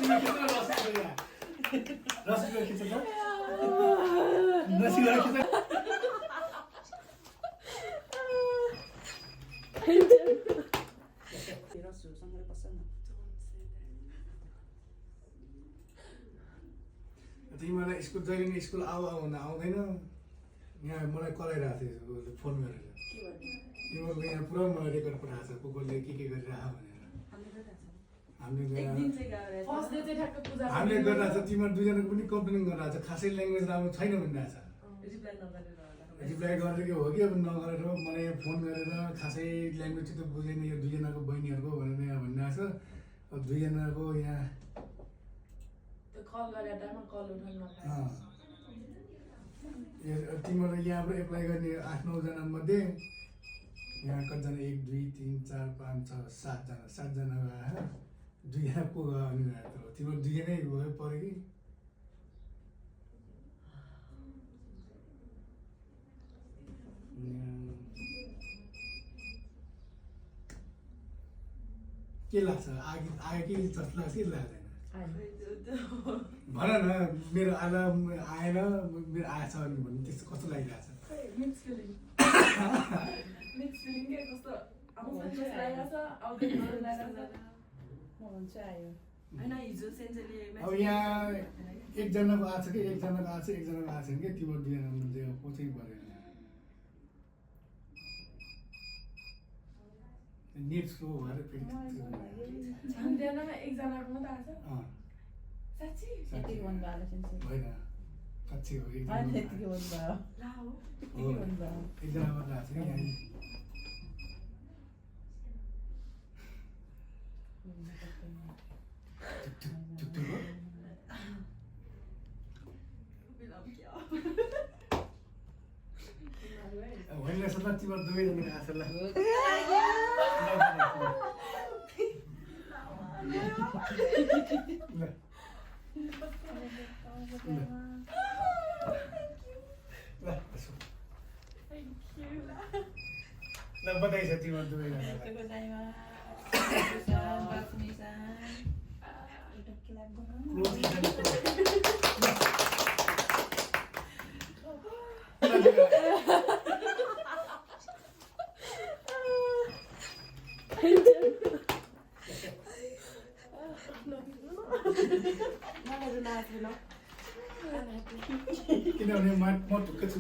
रसिलो खिच्छ त रसिलो खिच्छ रसुसँगै बस्छ न तिमीलाई स्कुल जहिले नि स्कुल आउँदा आउँदैन यहाँ मलाई कराइरहेको थियो फोन गरेर तिमीहरूको यहाँ पुरा मलाई रेकर्ड पठाएको छ को कसले के गरिरहेको भनेर हामीले गरिरहेको छ तिमीहरू दुईजनाको पनि कम्प्लेन गरिरहेको छ खासै ल्याङ्ग्वेज राम्रो छैन भनिरहेको छ रिप्लाई गरेर हो कि अब नगरेर मलाई यहाँ फोन गरेर खासै ल्याङ्ग्वेज चाहिँ त बुझेन यो दुईजनाको बहिनीहरूको भनेर यहाँ भनिरहेको छ अब दुईजनाको यहाँ तिमीहरू यहाँबाट एप्लाई गर्ने 8-9 जना मध्ये यहाँ कतिजना 1 2 3 4 5 6 7 जना आएर दुईजना को गयो तिमीहरू दुईजनै गयो पऱ्यो कि के लाग्छ आयो कि जस्तो लाग्छ कि लाग्दैन भन न मेरो आएन मेरो आएछ भने त्यस्तो कस्तो लागिरहेछ अब यहाँ एकजनाको आएको छ कि एकजनाको आएको छ एकजनाको आएको छैन कि तिम्रो दुईजना मध्ये कोही पऱ्यो नेट स्लो भएर फेरि होइन साँच्ची हो एकजना मात्र आएको छ कि यहाँ होइन सल्लाह तिम्रो दुवैजना आएको छ ल बधाई छ तिम्रो दुवैजनालाई किनभने म ढुक्कै छु